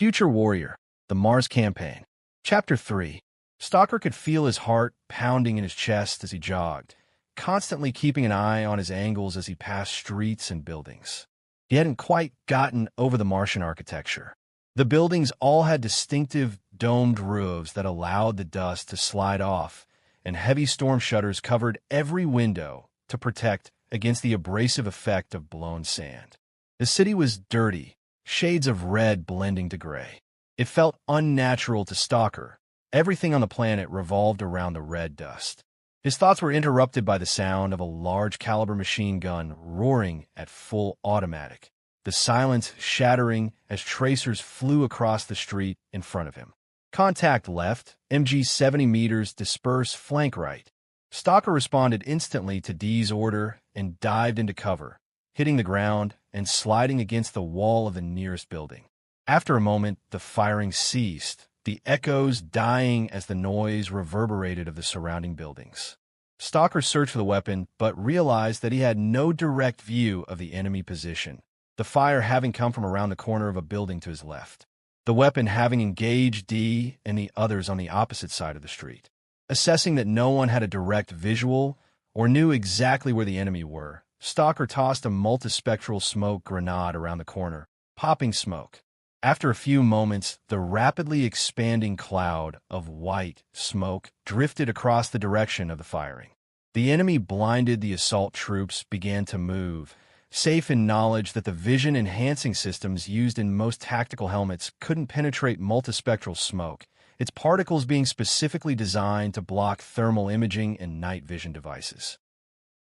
Future Warrior, the Mars Campaign. Chapter 3. Stalker could feel his heart pounding in his chest as he jogged, constantly keeping an eye on his angles as he passed streets and buildings. He hadn't quite gotten over the Martian architecture. The buildings all had distinctive domed roofs that allowed the dust to slide off, and heavy storm shutters covered every window to protect against the abrasive effect of blown sand. The city was dirty, shades of red blending to gray. It felt unnatural to Stalker. Everything on the planet revolved around the red dust. His thoughts were interrupted by the sound of a large-caliber machine gun roaring at full automatic, the silence shattering as tracers flew across the street in front of him. Contact left, MG 70 meters, disperse, flank right. Stalker responded instantly to D's order and dived into cover, hitting the ground and sliding against the wall of the nearest building. After a moment, the firing ceased, the echoes dying as the noise reverberated of the surrounding buildings. Stalker searched for the weapon, but realized that he had no direct view of the enemy position, the fire having come from around the corner of a building to his left, the weapon having engaged D and the others on the opposite side of the street. Assessing that no one had a direct visual or knew exactly where the enemy were, Stalker tossed a multispectral smoke grenade around the corner, popping smoke. After a few moments, the rapidly expanding cloud of white smoke drifted across the direction of the firing. The enemy blinded the assault troops began to move, safe in knowledge that the vision-enhancing systems used in most tactical helmets couldn't penetrate multispectral smoke, its particles being specifically designed to block thermal imaging and night vision devices.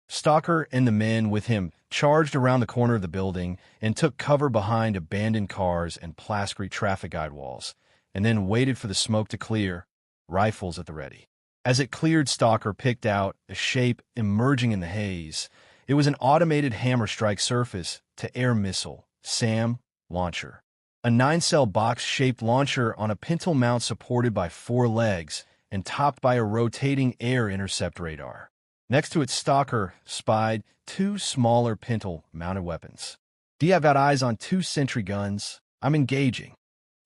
Stalker and the men with him charged around the corner of the building and took cover behind abandoned cars and plastic traffic guide walls, and then waited for the smoke to clear, rifles at the ready. As it cleared, Stalker picked out a shape emerging in the haze. It was an automated hammer-strike surface-to-air missile, SAM, launcher. A 9-cell box-shaped launcher on a pintle mount supported by 4 legs and topped by a rotating air intercept radar. Next to it, Stalker spied 2 smaller pintle-mounted weapons. "Do you have got eyes on 2 sentry guns? I'm engaging."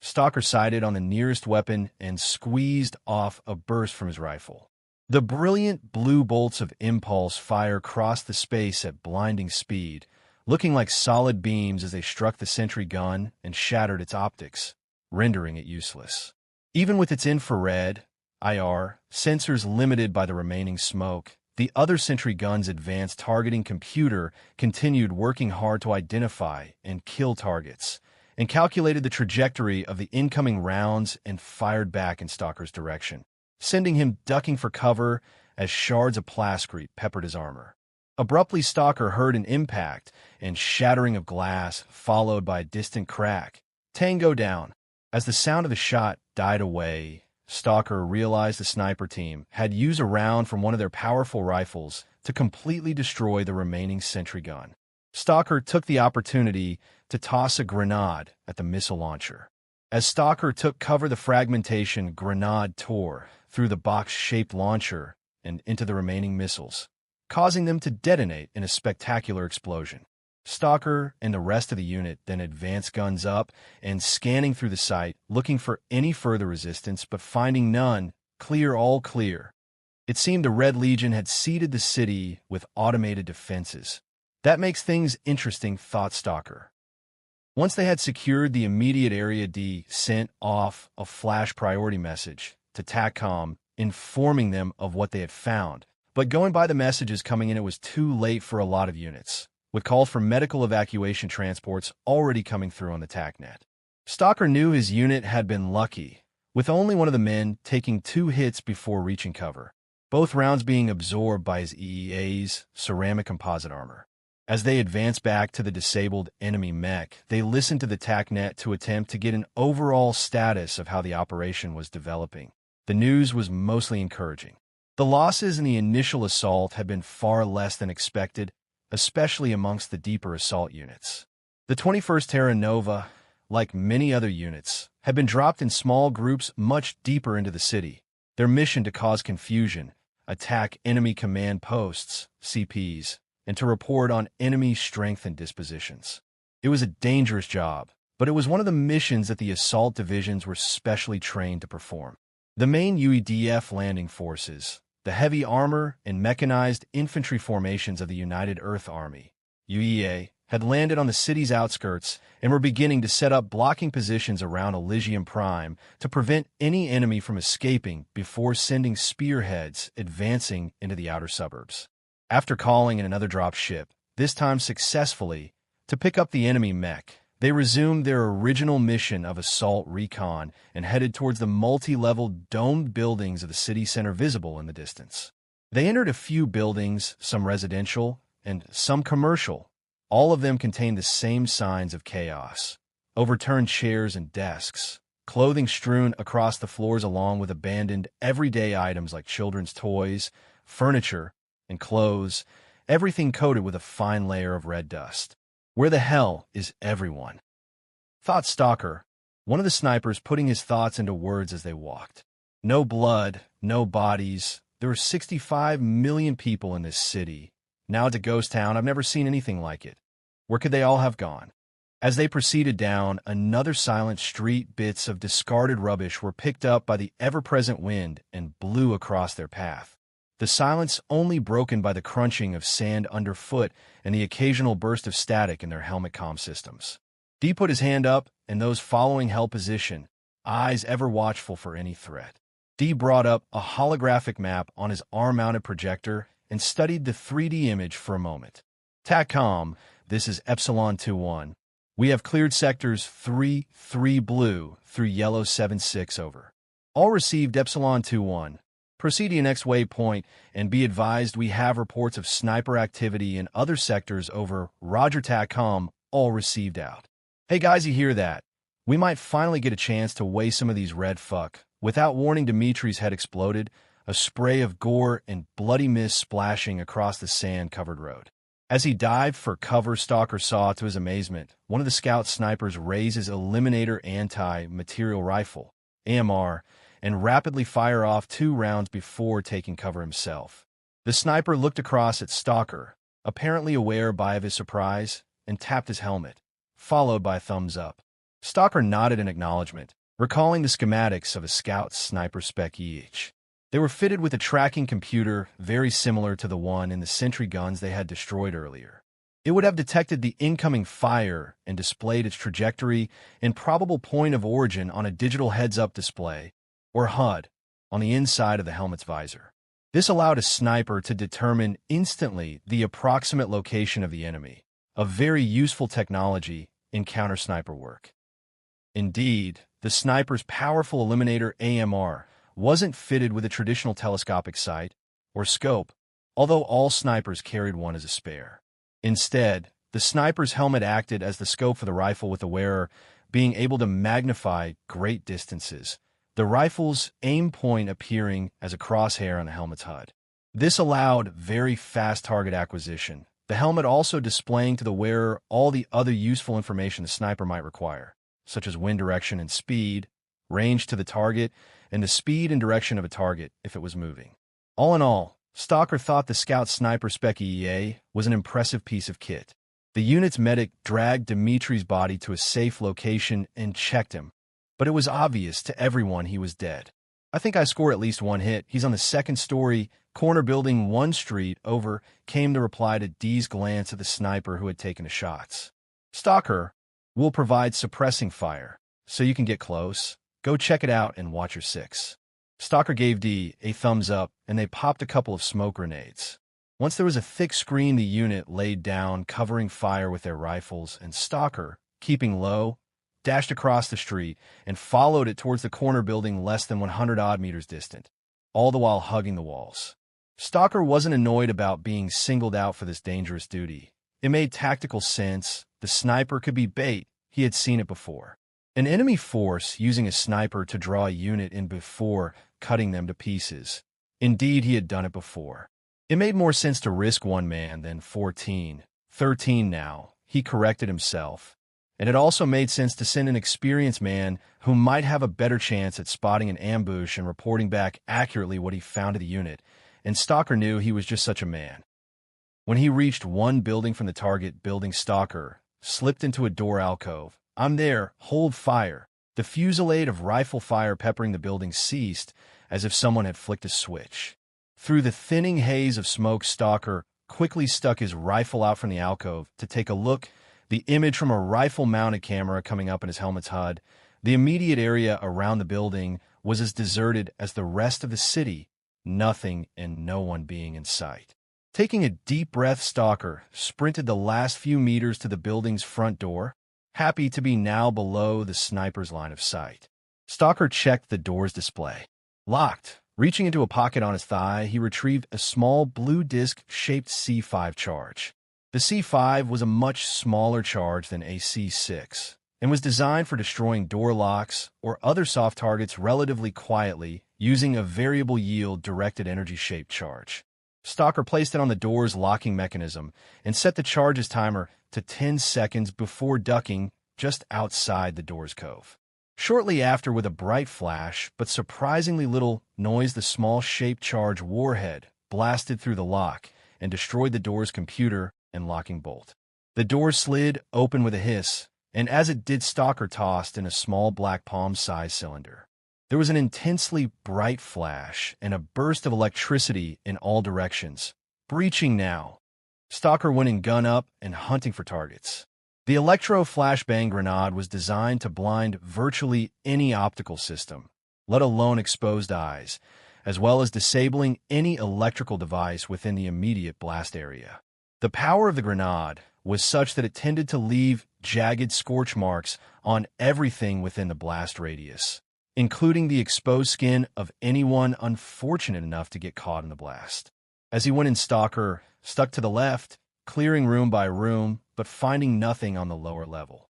Stalker sighted on the nearest weapon and squeezed off a burst from his rifle. The brilliant blue bolts of impulse fire crossed the space at blinding speed, looking like solid beams as they struck the sentry gun and shattered its optics, rendering it useless. Even with its infrared, IR, sensors limited by the remaining smoke, the other sentry gun's advanced targeting computer continued working hard to identify and kill targets, and calculated the trajectory of the incoming rounds and fired back in Stalker's direction, sending him ducking for cover as shards of plascrete peppered his armor. Abruptly, Stalker heard an impact and shattering of glass, followed by a distant crack. Tango down. As the sound of the shot died away, Stalker realized the sniper team had used a round from one of their powerful rifles to completely destroy the remaining sentry gun. Stalker took the opportunity to toss a grenade at the missile launcher. As Stalker took cover, the fragmentation grenade tore through the box-shaped launcher and into the remaining missiles, causing them to detonate in a spectacular explosion. Stalker and the rest of the unit then advanced guns up and scanning through the site, looking for any further resistance, but finding none. Clear, all clear. It seemed the Red Legion had seeded the city with automated defenses. That makes things interesting, thought Stalker. Once they had secured the immediate area, D sent off a flash priority message to TACCOM informing them of what they had found. But going by the messages coming in, it was too late for a lot of units, with calls for medical evacuation transports already coming through on the TACnet. Stalker knew his unit had been lucky, with only one of the men taking 2 hits before reaching cover, both rounds being absorbed by his EEA's ceramic composite armor. As they advanced back to the disabled enemy mech, they listened to the TACnet to attempt to get an overall status of how the operation was developing. The news was mostly encouraging. The losses in the initial assault had been far less than expected, especially amongst the deeper assault units. The 21st Terra Nova, like many other units, had been dropped in small groups much deeper into the city, their mission to cause confusion, attack enemy command posts, CPs, and to report on enemy strength and dispositions. It was a dangerous job, but it was one of the missions that the assault divisions were specially trained to perform. The main UEDF landing forces, the heavy armor and mechanized infantry formations of the United Earth Army, UEA, had landed on the city's outskirts and were beginning to set up blocking positions around Elysium Prime to prevent any enemy from escaping before sending spearheads advancing into the outer suburbs. After calling in another drop ship, this time successfully, to pick up the enemy mech, they resumed their original mission of assault recon and headed towards the multi-level domed buildings of the city center visible in the distance. They entered a few buildings, some residential and some commercial. All of them contained the same signs of chaos: overturned chairs and desks, clothing strewn across the floors along with abandoned everyday items like children's toys, furniture, and clothes, everything coated with a fine layer of red dust. Where the hell is everyone? Thought Stalker, one of the snipers putting his thoughts into words as they walked. No blood, no bodies. There were 65 million people in this city. Now it's a ghost town. I've never seen anything like it. Where could they all have gone? As they proceeded down another silent street, bits of discarded rubbish were picked up by the ever-present wind and blew across their path. The silence only broken by the crunching of sand underfoot and the occasional burst of static in their helmet comm systems. Dee put his hand up, and those following held position, eyes ever watchful for any threat. Dee brought up a holographic map on his arm-mounted projector and studied the 3D image for a moment. TACCOM, this is Epsilon 2-1. We have cleared sectors 3 blue through yellow 7-6 over. All received Epsilon 2-1. Proceed to your next waypoint and be advised we have reports of sniper activity in other sectors over. Roger TACCOM, all received out. Hey guys, you hear that? We might finally get a chance to weigh some of these red fuck. Without warning, Dimitri's head exploded, a spray of gore and bloody mist splashing across the sand-covered road. As he dived for cover, Stalker saw, to his amazement, one of the scout snipers raise his Eliminator anti-material rifle, AMR, and rapidly fire off 2 rounds before taking cover himself. The sniper looked across at Stalker, apparently aware of his surprise, and tapped his helmet, followed by a thumbs up. Stalker nodded in acknowledgement, recalling the schematics of a scout sniper spec EH. They were fitted with a tracking computer very similar to the one in the sentry guns they had destroyed earlier. It would have detected the incoming fire and displayed its trajectory and probable point of origin on a digital heads-up display, or HUD, on the inside of the helmet's visor. This allowed a sniper to determine instantly the approximate location of the enemy, a very useful technology in counter-sniper work. Indeed, the sniper's powerful Eliminator AMR wasn't fitted with a traditional telescopic sight or scope, although all snipers carried one as a spare. Instead, the sniper's helmet acted as the scope for the rifle, with the wearer being able to magnify great distances, the rifle's aim point appearing as a crosshair on the helmet's HUD. This allowed very fast target acquisition, the helmet also displaying to the wearer all the other useful information the sniper might require, such as wind direction and speed, range to the target, and the speed and direction of a target if it was moving. All in all, Stalker thought the Scout Sniper Spec EA was an impressive piece of kit. The unit's medic dragged Dimitri's body to a safe location and checked him, but it was obvious to everyone he was dead. I think I score at least 1 hit. He's on the 2nd story, corner building 1 street over, came the reply to Dee's glance at the sniper who had taken the shots. Stalker will provide suppressing fire, so you can get close. Go check it out and watch your 6. Stalker gave Dee a thumbs up, and they popped a couple of smoke grenades. Once there was a thick screen, the unit laid down, covering fire with their rifles, and Stalker, keeping low, dashed across the street and followed it towards the corner building less than 100-odd meters distant, all the while hugging the walls. Stalker wasn't annoyed about being singled out for this dangerous duty. It made tactical sense. The sniper could be bait. He had seen it before. An enemy force using a sniper to draw a unit in before cutting them to pieces. Indeed, he had done it before. It made more sense to risk 1 man than 14. 13 now, he corrected himself. And it also made sense to send an experienced man who might have a better chance at spotting an ambush and reporting back accurately what he found of the unit, and Stalker knew he was just such a man. When he reached 1 building from the target building, Stalker slipped into a door alcove, I'm there. Hold fire. The fusillade of rifle fire peppering the building ceased, as if someone had flicked a switch. Through the thinning haze of smoke, Stalker quickly stuck his rifle out from the alcove to take a look, the image from a rifle-mounted camera coming up in his helmet's HUD. The immediate area around the building was as deserted as the rest of the city, nothing and no one being in sight. Taking a deep breath, Stalker sprinted the last few meters to the building's front door, happy to be now below the sniper's line of sight. Stalker checked the door's display. Locked. Reaching into a pocket on his thigh, he retrieved a small blue disc-shaped C5 charge. The C5 was a much smaller charge than a C6 and was designed for destroying door locks or other soft targets relatively quietly using a variable yield directed energy-shaped charge. Stalker placed it on the door's locking mechanism and set the charge's timer to 10 seconds before ducking just outside the door's cove. Shortly after, with a bright flash but surprisingly little noise, the small-shaped charge warhead blasted through the lock and destroyed the door's computer and locking bolt. The door slid open with a hiss, and as it did, Stalker tossed in a small black palm-sized cylinder. There was an intensely bright flash and a burst of electricity in all directions. Breaching now. Stalker went in gun up and hunting for targets. The electro-flashbang grenade was designed to blind virtually any optical system, let alone exposed eyes, as well as disabling any electrical device within the immediate blast area. The power of the grenade was such that it tended to leave jagged scorch marks on everything within the blast radius, including the exposed skin of anyone unfortunate enough to get caught in the blast. As he went in, Stalker stuck to the left, clearing room by room, but finding nothing on the lower level.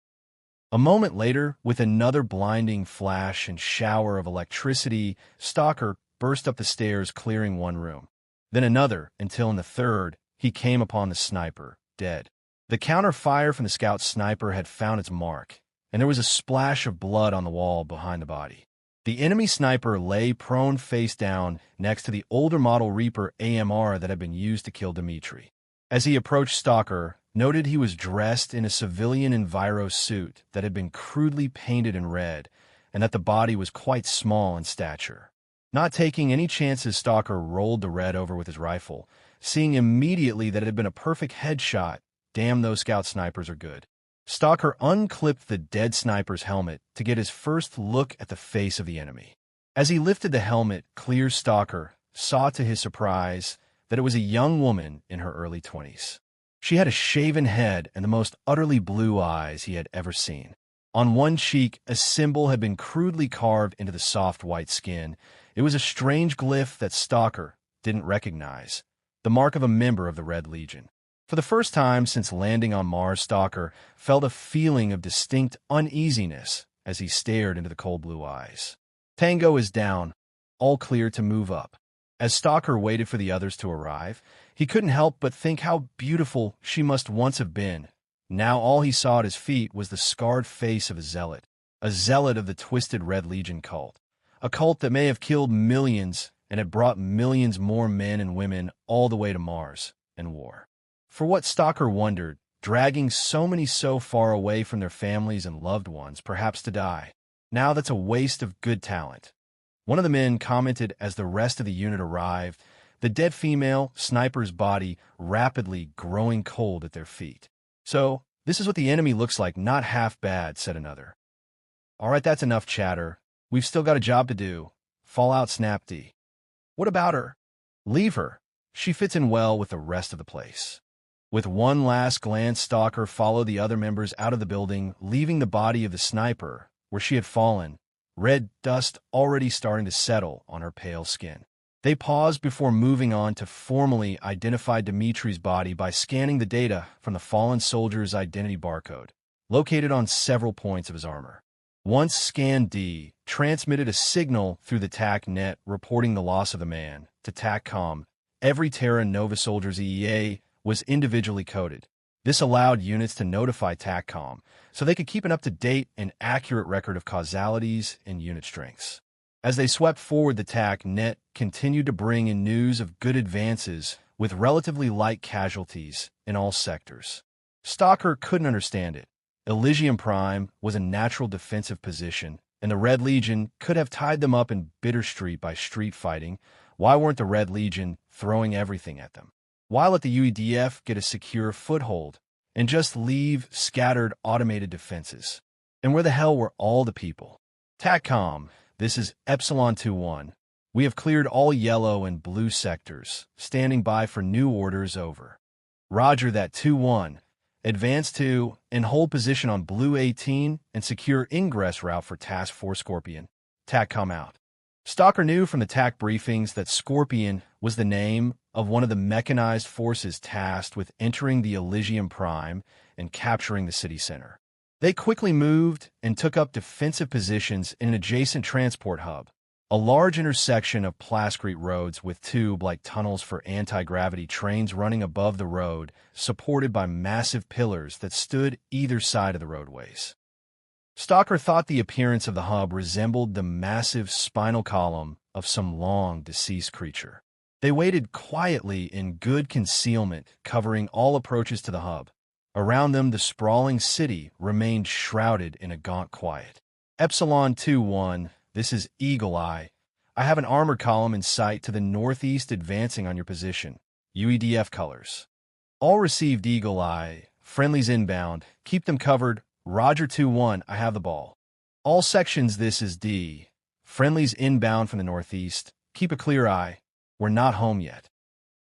A moment later, with another blinding flash and shower of electricity, Stalker burst up the stairs, clearing one room. Then another, until in the third, he came upon the sniper, dead. The counter-fire from the scout sniper had found its mark, and there was a splash of blood on the wall behind the body. The enemy sniper lay prone face down next to the older model Reaper AMR that had been used to kill Dimitri. As he approached, Stalker noted he was dressed in a civilian enviro suit that had been crudely painted in red, and that the body was quite small in stature. Not taking any chances, Stalker rolled the red over with his rifle, seeing immediately that it had been a perfect headshot. Damn, those scout snipers are good. Stalker unclipped the dead sniper's helmet to get his first look at the face of the enemy. As he lifted the helmet clear, Stalker saw to his surprise that it was a young woman in her early 20s. She had a shaven head and the most utterly blue eyes he had ever seen. On one cheek, a symbol had been crudely carved into the soft white skin. It was a strange glyph that Stalker didn't recognize, the mark of a member of the Red Legion. For the first time since landing on Mars, Stalker felt a feeling of distinct uneasiness as he stared into the cold blue eyes. Tango is down, all clear to move up. As Stalker waited for the others to arrive, he couldn't help but think how beautiful she must once have been. Now all he saw at his feet was the scarred face of a zealot of the twisted Red Legion cult, a cult that may have killed millions and had brought millions more men and women all the way to Mars and war. For what, Stalker wondered, dragging so many so far away from their families and loved ones, perhaps to die. Now that's a waste of good talent. One of the men commented as the rest of the unit arrived, the dead female sniper's body rapidly growing cold at their feet. So, this is what the enemy looks like, not half bad, said another. All right, that's enough chatter. We've still got a job to do. Fallout Snap D. What about her? Leave her. She fits in well with the rest of the place. With one last glance, Stalker followed the other members out of the building, leaving the body of the sniper where she had fallen, red dust already starting to settle on her pale skin. They paused before moving on to formally identify Dimitri's body by scanning the data from the fallen soldier's identity barcode, located on several points of his armor. Once scanned, D transmitted a signal through the TAC net reporting the loss of the man to TACCOM. Every Terra Nova soldier's EEA was individually coded. This allowed units to notify TACCOM so they could keep an up-to-date and accurate record of causalities and unit strengths. As they swept forward, the TAC net continued to bring in news of good advances with relatively light casualties in all sectors. Stalker couldn't understand it. Elysium Prime was a natural defensive position, and the Red Legion could have tied them up in Bitter Street by street fighting. Why weren't the Red Legion throwing everything at them? Why let the UEDF get a secure foothold and just leave scattered automated defenses? And where the hell were all the people? TACCOM, this is Epsilon 2-1. We have cleared all yellow and blue sectors, standing by for new orders over. Roger that 2-1. Advance to and hold position on Blue 18 and secure ingress route for Task Force Scorpion. TACCOM out. Stalker knew from the TAC briefings that Scorpion was the name of one of the mechanized forces tasked with entering the Elysium Prime and capturing the city center. They quickly moved and took up defensive positions in an adjacent transport hub, a large intersection of plascrete roads with tube-like tunnels for anti-gravity trains running above the road, supported by massive pillars that stood either side of the roadways. Stalker thought the appearance of the hub resembled the massive spinal column of some long-deceased creature. They waited quietly in good concealment, covering all approaches to the hub. Around them, the sprawling city remained shrouded in a gaunt quiet. Epsilon 2-1, this is Eagle Eye. I have an armored column in sight to the northeast advancing on your position. UEDF colors. All received Eagle Eye. Friendlies inbound. Keep them covered. Roger 2-1, I have the ball. All sections, this is D. Friendlies inbound from the northeast. Keep a clear eye. We're not home yet.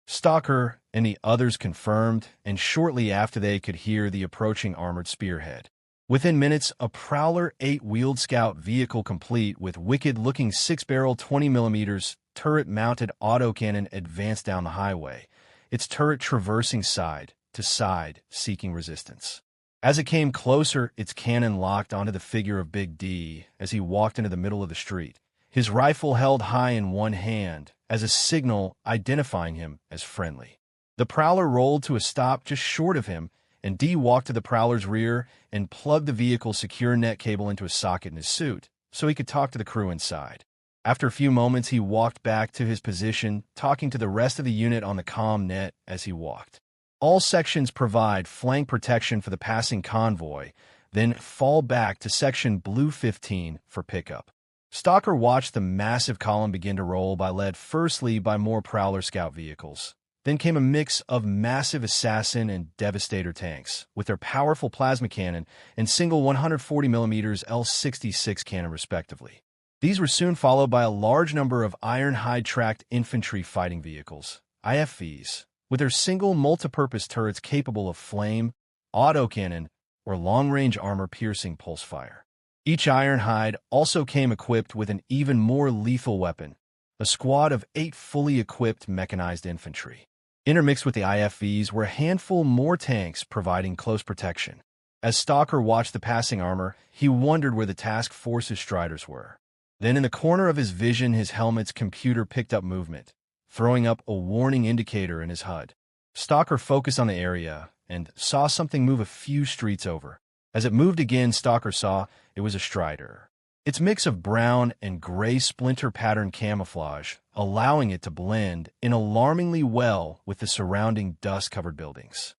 Stalker and the others confirmed, and shortly after they could hear the approaching armored spearhead. Within minutes, a Prowler 8-wheeled scout vehicle complete with wicked-looking 6-barrel 20mm turret-mounted autocannon advanced down the highway, its turret traversing side to side, seeking resistance. As it came closer, its cannon locked onto the figure of Big D as he walked into the middle of the street, his rifle held high in one hand as a signal identifying him as friendly. The Prowler rolled to a stop just short of him, and D walked to the Prowler's rear and plugged the vehicle's secure net cable into a socket in his suit so he could talk to the crew inside. After a few moments, he walked back to his position, talking to the rest of the unit on the comm net as he walked. All sections provide flank protection for the passing convoy, then fall back to Section Blue 15 for pickup. Stalker watched the massive column begin to roll led firstly by more Prowler scout vehicles. Then came a mix of massive Assassin and Devastator tanks, with their powerful plasma cannon and single 140mm L-66 cannon respectively. These were soon followed by a large number of Ironhide-tracked infantry fighting vehicles, IFVs, with their single multipurpose turrets capable of flame, autocannon, or long-range armor-piercing pulse fire. Each Ironhide also came equipped with an even more lethal weapon, a squad of 8 fully equipped mechanized infantry. Intermixed with the IFVs were a handful more tanks providing close protection. As Stalker watched the passing armor, he wondered where the task force's Striders were. Then in the corner of his vision, his helmet's computer picked up movement, throwing up a warning indicator in his HUD. Stalker focused on the area and saw something move a few streets over. As it moved again, Stalker saw it was a Strider. Its mix of brown and gray splinter pattern camouflage, allowing it to blend in alarmingly well with the surrounding dust-covered buildings.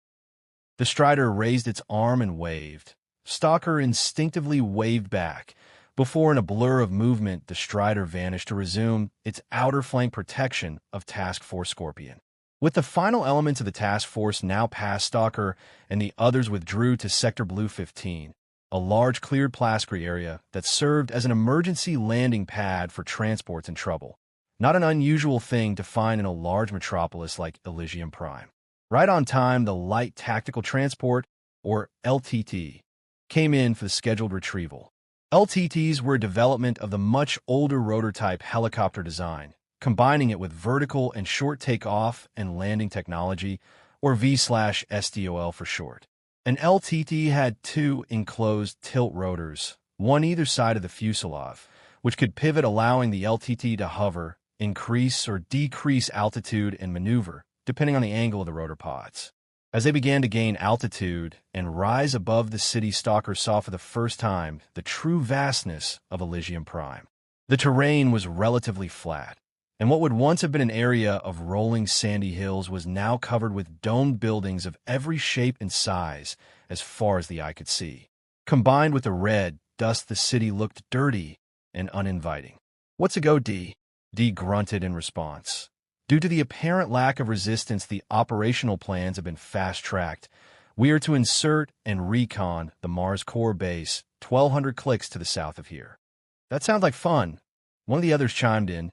The Strider raised its arm and waved. Stalker instinctively waved back. Before, in a blur of movement, the Strider vanished to resume its outer flank protection of Task Force Scorpion. With the final elements of the task force now past Stalker and the others withdrew to Sector Blue 15, a large cleared plascrete area that served as an emergency landing pad for transports in trouble. Not an unusual thing to find in a large metropolis like Elysium Prime. Right on time, the Light Tactical Transport, or LTT, came in for the scheduled retrieval. LTTs were a development of the much older rotor-type helicopter design, combining it with vertical and short takeoff and landing technology, or V/STOL for short. An LTT had 2 enclosed tilt rotors, one either side of the fuselage, which could pivot, allowing the LTT to hover, increase or decrease altitude and maneuver, depending on the angle of the rotor pods. As they began to gain altitude and rise above the city, Stalker saw for the first time the true vastness of Elysium Prime. The terrain was relatively flat, and what would once have been an area of rolling sandy hills was now covered with domed buildings of every shape and size as far as the eye could see. Combined with the red dust, the city looked dirty and uninviting. "What's a go, D?" D grunted in response. Due to the apparent lack of resistance, the operational plans have been fast-tracked. We are to insert and recon the Mars core base 1,200 clicks to the south of here. That sounds like fun. One of the others chimed in,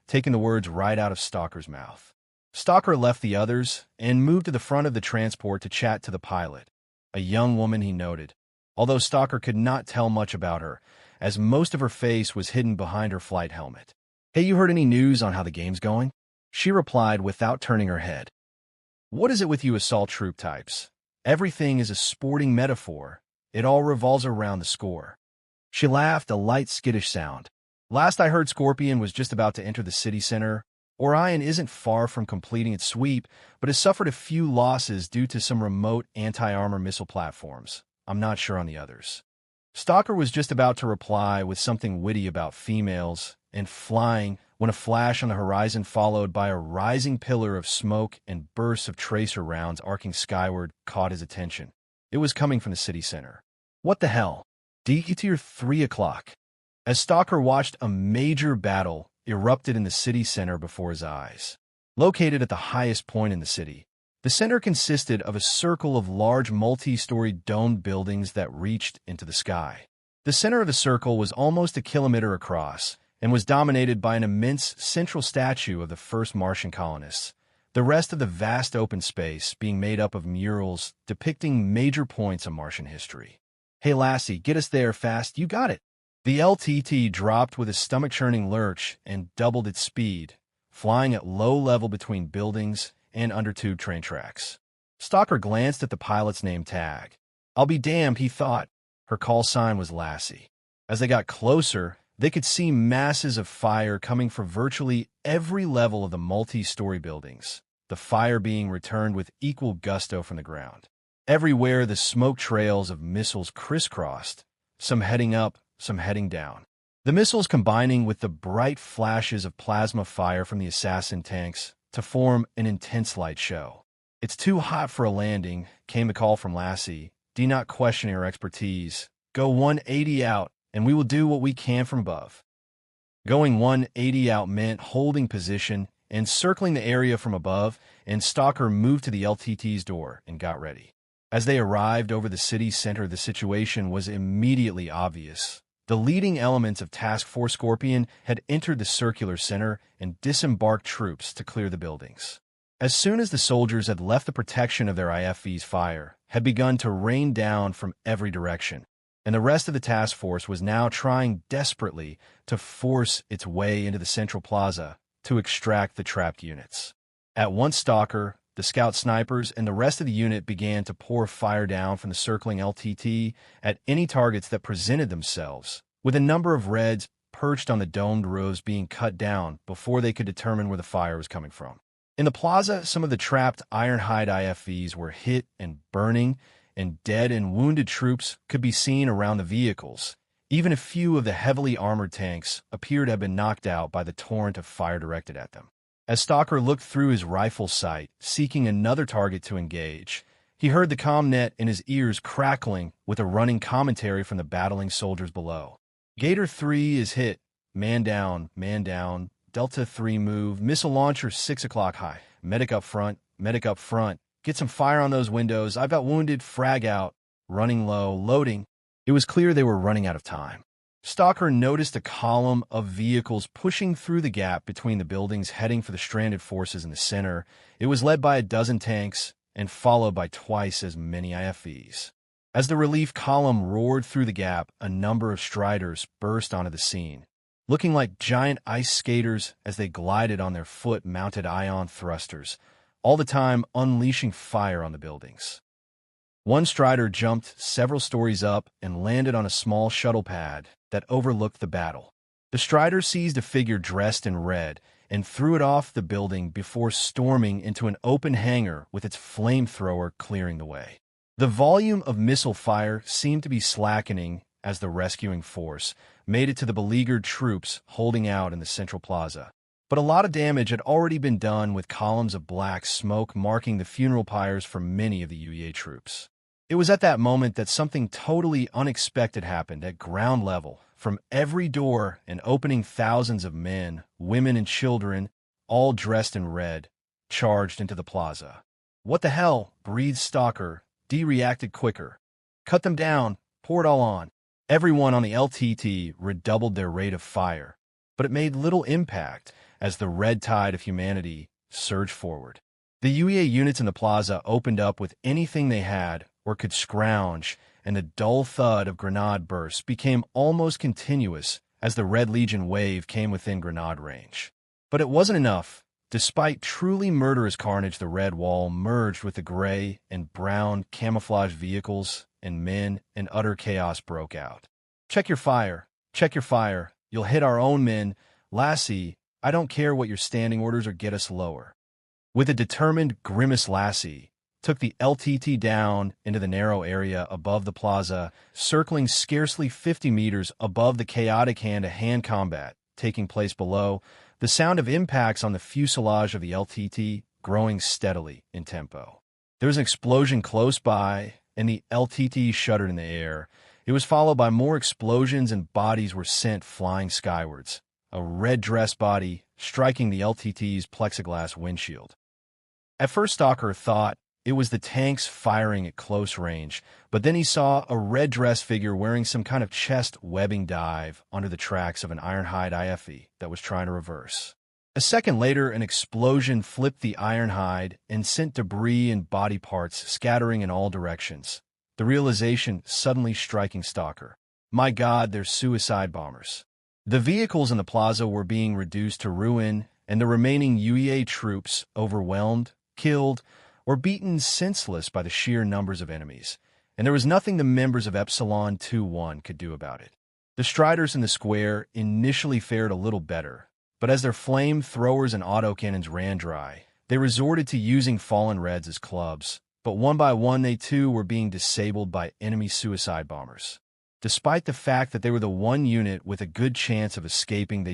taking the words right out of Stalker's mouth. Stalker left the others and moved to the front of the transport to chat to the pilot, a young woman he noted, although Stalker could not tell much about her, as most of her face was hidden behind her flight helmet. "Hey, you heard any news on how the game's going?" She replied without turning her head. "What is it with you assault troop types? Everything is a sporting metaphor. It all revolves around the score." She laughed, a light skittish sound. "Last I heard, Scorpion was just about to enter the city center. Orion isn't far from completing its sweep, but has suffered a few losses due to some remote anti-armor missile platforms. I'm not sure on the others." Stalker was just about to reply with something witty about females and flying when a flash on the horizon followed by a rising pillar of smoke and bursts of tracer rounds arcing skyward caught his attention. It was coming from the city center. "What the hell? D to your 3 o'clock. As Stalker watched, a major battle erupted in the city center before his eyes. Located at the highest point in the city, the center consisted of a circle of large multi-story domed buildings that reached into the sky. The center of the circle was almost a kilometer across and was dominated by an immense central statue of the first Martian colonists, the rest of the vast open space being made up of murals depicting major points of Martian history. "Hey Lassie, get us there fast, you got it." The LTT dropped with a stomach-churning lurch and doubled its speed, flying at low level between buildings and under tube train tracks. Stalker glanced at the pilot's name tag. "I'll be damned," he thought. Her call sign was Lassie. As they got closer, they could see masses of fire coming from virtually every level of the multi-story buildings, the fire being returned with equal gusto from the ground. Everywhere the smoke trails of missiles crisscrossed, some heading up, some heading down. The missiles combining with the bright flashes of plasma fire from the assassin tanks to form an intense light show. "It's too hot for a landing," came the call from Lassie, D not questioning her expertise. "Go 180 out, and we will do what we can from above." Going 180 out meant holding position and circling the area from above, and Stalker moved to the LTT's door and got ready. As they arrived over the city center, the situation was immediately obvious. The leading elements of Task Force Scorpion had entered the circular center and disembarked troops to clear the buildings. As soon as the soldiers had left the protection of their IFV's fire, had begun to rain down from every direction, and the rest of the task force was now trying desperately to force its way into the central plaza to extract the trapped units. At once, Stalker, the scout snipers, and the rest of the unit began to pour fire down from the circling LTT at any targets that presented themselves, with a number of Reds perched on the domed roofs being cut down before they could determine where the fire was coming from. In the plaza, some of the trapped Ironhide IFVs were hit and burning, and dead and wounded troops could be seen around the vehicles. Even a few of the heavily armored tanks appeared to have been knocked out by the torrent of fire directed at them. As Stalker looked through his rifle sight, seeking another target to engage, he heard the comm-net in his ears crackling with a running commentary from the battling soldiers below. "Gator 3 is hit. Man down, Delta 3 move. Missile launcher 6 o'clock high. Medic up front. Get some fire on those windows. I've got wounded. Frag out. Running low. Loading." It was clear they were running out of time. Stalker noticed a column of vehicles pushing through the gap between the buildings, heading for the stranded forces in the center. It was led by a dozen tanks and followed by twice as many IFVs. As the relief column roared through the gap, a number of Striders burst onto the scene, looking like giant ice skaters as they glided on their foot-mounted ion thrusters, all the time unleashing fire on the buildings. One Strider jumped several stories up and landed on a small shuttle pad that overlooked the battle. The Strider seized a figure dressed in red and threw it off the building before storming into an open hangar with its flamethrower clearing the way. The volume of missile fire seemed to be slackening as the rescuing force made it to the beleaguered troops holding out in the central plaza. But a lot of damage had already been done, with columns of black smoke marking the funeral pyres for many of the UEA troops. It was at that moment that something totally unexpected happened at ground level. From every door and opening, thousands of men, women, and children, all dressed in red, charged into the plaza. "What the hell?" breathed Stalker. D reacted quicker. "Cut them down. Pour it all on." Everyone on the LTT redoubled their rate of fire, but it made little impact as the red tide of humanity surged forward. The UEA units in the plaza opened up with anything they had or could scrounge, and the dull thud of grenade bursts became almost continuous as the Red Legion wave came within grenade range. But it wasn't enough. Despite truly murderous carnage, the red wall merged with the gray and brown camouflage vehicles, and men, and utter chaos broke out. "Check your fire. Check your fire. You'll hit our own men. Lassie, I don't care what your standing orders are, get us lower." With a determined grimace, Lassie took the LTT down into the narrow area above the plaza, circling scarcely 50 meters above the chaotic hand-to-hand combat taking place below, the sound of impacts on the fuselage of the LTT growing steadily in tempo. There was an explosion close by, and the LTT shuddered in the air. It was followed by more explosions, and bodies were sent flying skywards, a red-dressed body striking the LTT's plexiglass windshield. At first, Stalker thought it was the tanks firing at close range, but then he saw a red-dressed figure wearing some kind of chest webbing dive onto the tracks of an Ironhide IFE that was trying to reverse. A second later, an explosion flipped the Ironhide and sent debris and body parts scattering in all directions. The realization suddenly striking Stalker. My God, they're suicide bombers. The vehicles in the plaza were being reduced to ruin, and the remaining UEA troops overwhelmed, killed, or beaten senseless by the sheer numbers of enemies, and there was nothing the members of Epsilon 2-1 could do about it. The Striders in the square initially fared a little better, but as their flamethrowers and autocannons ran dry, they resorted to using fallen Reds as clubs, but one by one they too were being disabled by enemy suicide bombers. Despite the fact that they were the one unit with a good chance of escaping, they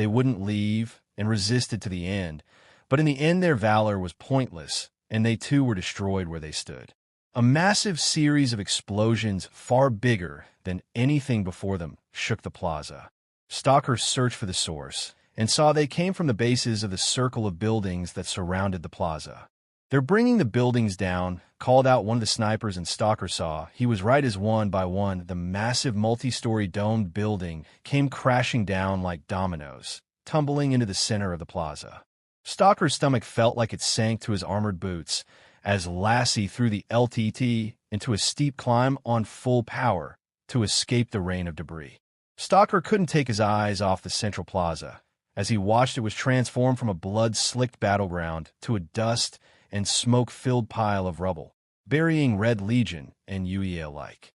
wouldn't leave, and resisted to the end. But in the end, their valor was pointless, and they too were destroyed where they stood. A massive series of explosions, far bigger than anything before them, shook the plaza. Stalker searched for the source, and saw they came from the bases of the circle of buildings that surrounded the plaza. "They're bringing the buildings down," called out one of the snipers, and Stalker saw he was right as one by one the massive multi-story domed building came crashing down like dominoes, tumbling into the center of the plaza. Stalker's stomach felt like it sank to his armored boots as Lassie threw the LTT into a steep climb on full power to escape the rain of debris. Stalker couldn't take his eyes off the central plaza as he watched it was transformed from a blood-slicked battleground to a dust and smoke-filled pile of rubble, burying Red Legion and UEA alike.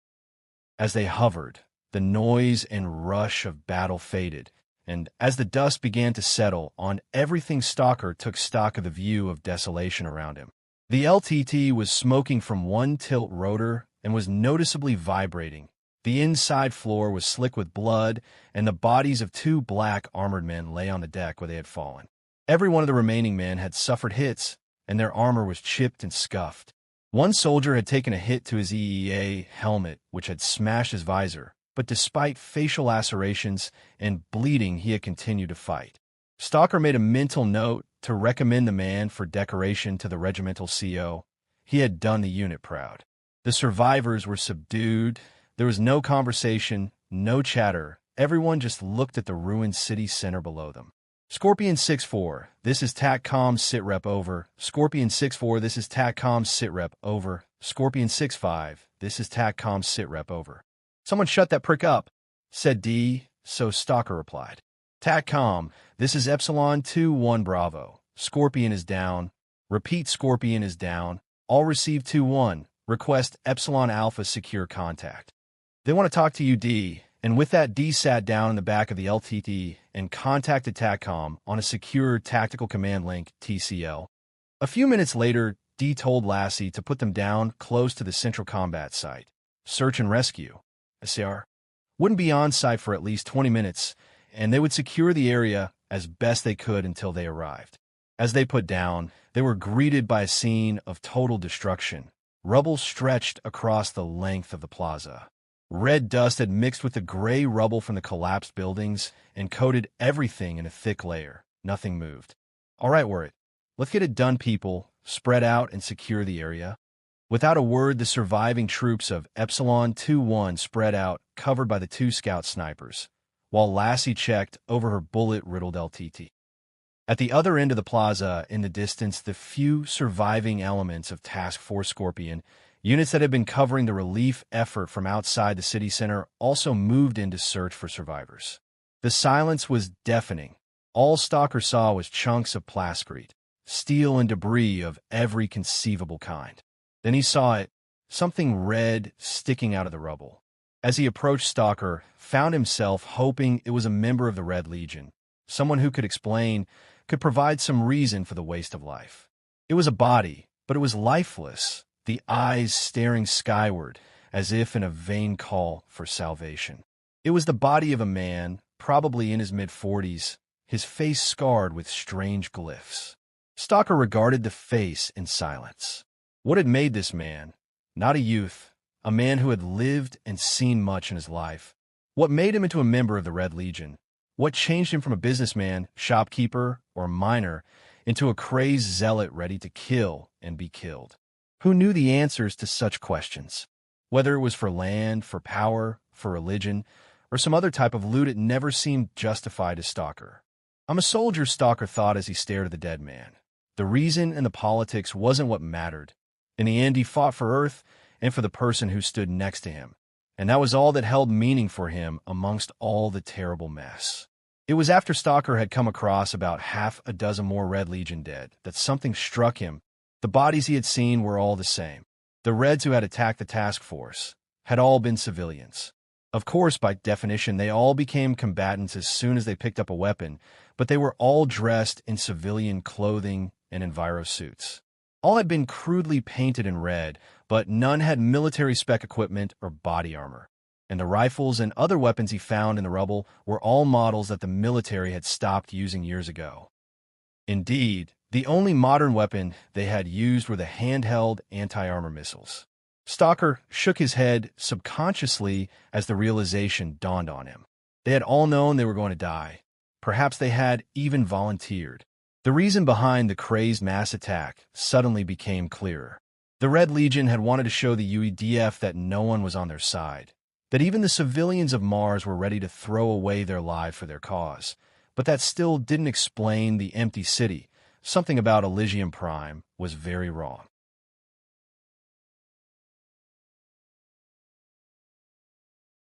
As they hovered, the noise and rush of battle faded, and as the dust began to settle on everything, Stalker took stock of the view of desolation around him. The LTT was smoking from one tilt rotor and was noticeably vibrating. The inside floor was slick with blood, and the bodies of 2 black armored men lay on the deck where they had fallen. Every one of the remaining men had suffered hits, and their armor was chipped and scuffed. One soldier had taken a hit to his EEA helmet, which had smashed his visor, but despite facial lacerations and bleeding, he had continued to fight. Stalker made a mental note to recommend the man for decoration to the regimental CO. He had done the unit proud. The survivors were subdued. There was no conversation, no chatter. Everyone just looked at the ruined city center below them. Scorpion 6-4, this is TACCOM sitrep over. Scorpion 6-4, this is TACCOM sitrep over. Scorpion 6-5, this is TACCOM sitrep over. "Someone shut that prick up," said D, so Stalker replied. "TACCOM, this is Epsilon 2-1 Bravo. Scorpion is down. Repeat, Scorpion is down. All received 2-1. Request Epsilon Alpha secure contact." "They want to talk to you, D." And with that, D sat down in the back of the LTT and contacted TACCOM on a secure tactical command link, TCL. A few minutes later, D told Lassie to put them down close to the central combat site. Search and rescue, SAR, wouldn't be on site for at least 20 minutes, and they would secure the area as best they could until they arrived. As they put down, they were greeted by a scene of total destruction. Rubble stretched across the length of the plaza. Red dust had mixed with the gray rubble from the collapsed buildings and coated everything in a thick layer. Nothing moved. "All right, we're it. Let's get it done, people. Spread out and secure the area." Without a word, the surviving troops of Epsilon 2-1 spread out, covered by the two scout snipers, while Lassie checked over her bullet-riddled LTT. At the other end of the plaza, in the distance, the few surviving elements of Task Force Scorpion, units that had been covering the relief effort from outside the city center, also moved in to search for survivors. The silence was deafening. All Stalker saw was chunks of plascrete, steel and debris of every conceivable kind. Then he saw it, something red sticking out of the rubble. As he approached, Stalker found himself hoping it was a member of the Red Legion, someone who could explain, could provide some reason for the waste of life. It was a body, but it was lifeless, the eyes staring skyward, as if in a vain call for salvation. It was the body of a man, probably in his mid-40s, his face scarred with strange glyphs. Stalker regarded the face in silence. What had made this man, not a youth, a man who had lived and seen much in his life? What made him into a member of the Red Legion? What changed him from a businessman, shopkeeper, or miner into a crazed zealot ready to kill and be killed? Who knew the answers to such questions? Whether it was for land, for power, for religion, or some other type of loot, it never seemed justified to Stalker. "I'm a soldier," Stalker thought as he stared at the dead man. The reason and the politics wasn't what mattered. In the end, he fought for Earth and for the person who stood next to him, and that was all that held meaning for him amongst all the terrible mess. It was after Stalker had come across about half a dozen more Red Legion dead that something struck him. The bodies he had seen were all the same. The Reds who had attacked the task force had all been civilians. Of course, by definition, they all became combatants as soon as they picked up a weapon, but they were all dressed in civilian clothing and enviro suits. All had been crudely painted in red, but none had military-spec equipment or body armor. And the rifles and other weapons he found in the rubble were all models that the military had stopped using years ago. Indeed, the only modern weapon they had used were the handheld anti-armor missiles. Stalker shook his head subconsciously as the realization dawned on him. They had all known they were going to die. Perhaps they had even volunteered. The reason behind the crazed mass attack suddenly became clearer. The Red Legion had wanted to show the UEDF that no one was on their side, that even the civilians of Mars were ready to throw away their lives for their cause. But that still didn't explain the empty city. Something about Elysium Prime was very wrong.